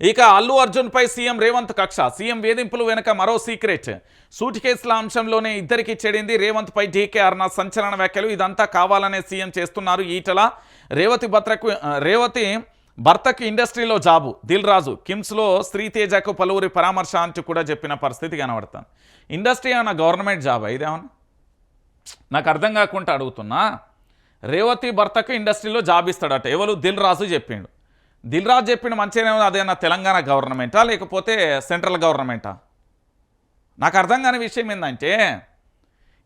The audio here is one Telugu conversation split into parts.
ఇక అల్లు అర్జున్ పై సీఎం రేవంత్ కక్ష. సీఎం వేధింపులు వెనుక మరో సీక్రెట్. సూట్ కేసుల అంశంలోనే ఇద్దరికి చెడింది. రేవంత్ పై డీకే అరుణ సంచలన వ్యాఖ్యలు. ఇదంతా కావాలనే సీఎం చేస్తున్నారు. ఈటల రేవతి భర్తకు ఇండస్ట్రీలో జాబు. దిల్ రాజు కిమ్స్లో శ్రీతేజకు పలువురి పరామర్శ అంటూ కూడా చెప్పిన పరిస్థితి కనబడుతుంది. ఇండస్ట్రీ అన్న గవర్నమెంట్ జాబ్ ఇదేమన్నా నాకు అర్థం కాకుండా అడుగుతున్నా. రేవతి భర్తకు ఇండస్ట్రీలో జాబ్ ఇస్తాడట. ఎవరు? దిల్ రాజు చెప్పిండు. దిల్ రాజు చెప్పిన మంచిగానే అదేనా తెలంగాణ గవర్నమెంటా లేకపోతే సెంట్రల్ గవర్నమెంటా? నాకు అర్థం కాని విషయం ఏంటంటే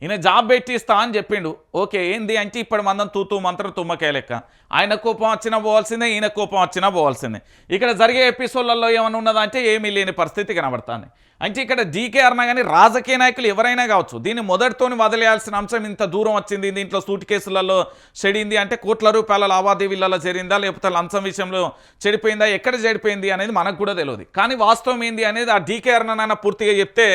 ఈయన జాబ్ పెట్టిస్తా అని చెప్పిండు. ఓకే, ఏంది అంటే ఇప్పుడు మందం తూతూ మంత్రం తుమ్మకే లెక్క. ఆయన కోపం వచ్చినా పోవాల్సిందే, ఈయన కోపం వచ్చినా పోవాల్సిందే. ఇక్కడ జరిగే ఎపిసోడ్లలో ఏమైనా ఉన్నదంటే ఏమీ లేని పరిస్థితి కనబడుతుంది. అంటే ఇక్కడ డీకే అన్నా కానీ రాజకీయ నాయకులు ఎవరైనా కావచ్చు, దీన్ని మొదటితోని వదిలేయాల్సిన అంశం ఇంత దూరం వచ్చింది. దీంట్లో సూట్ కేసులలో చెడింది అంటే కోట్ల రూపాయల లావాదేవీలలో చేరిందా లేకపోతే లంచం విషయంలో చెడిపోయిందా, ఎక్కడ చెడిపోయింది అనేది మనకు కూడా తెలియదు. కానీ వాస్తవం ఏంది అనేది ఆ డీకే అన్న పూర్తిగా చెప్తే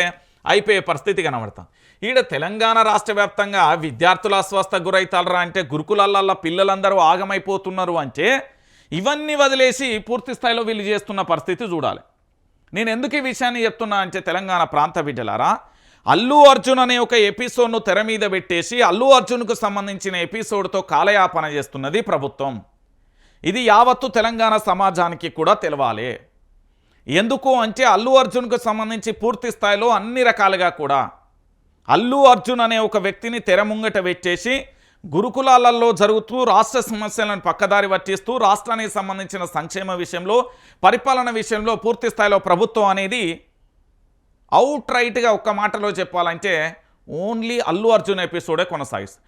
అయిపోయే పరిస్థితి కనబడతాం. ఈడ తెలంగాణ రాష్ట్ర వ్యాప్తంగా విద్యార్థుల అస్వస్థ గురైతారా అంటే గురుకులాల్లో పిల్లలందరూ ఆగమైపోతున్నారు అంటే ఇవన్నీ వదిలేసి పూర్తి స్థాయిలో వీళ్ళు చేస్తున్న పరిస్థితి చూడాలి. నేను ఎందుకు ఈ విషయాన్ని చెప్తున్నా అంటే తెలంగాణ ప్రాంత బిడ్డలారా, అల్లు అర్జున్ అనే ఒక ఎపిసోడ్ను తెర మీద పెట్టేసి అల్లు అర్జున్కు సంబంధించిన ఎపిసోడ్తో కాలయాపన చేస్తున్నది ప్రభుత్వం. ఇది యావత్తు తెలంగాణ సమాజానికి కూడా తెలవాలి. ఎందుకు అంటే అల్లు అర్జున్కు సంబంధించి పూర్తి స్థాయిలో అన్ని రకాలుగా కూడా అల్లు అర్జున్ అనే ఒక వ్యక్తిని తెర ముంగట పెట్టేసి గురుకులాలలో జరుగుతూ రాష్ట్ర సమస్యలను పక్కదారి పట్టిస్తూ రాష్ట్రానికి సంబంధించిన సంక్షేమ విషయంలో పరిపాలన విషయంలో పూర్తి స్థాయిలో ప్రభుత్వం అనేది అవుట్ రైట్గా ఒక్క మాటలో చెప్పాలంటే ఓన్లీ అల్లు అర్జున్ ఎపిసోడే కొనసాగిస్తుంది.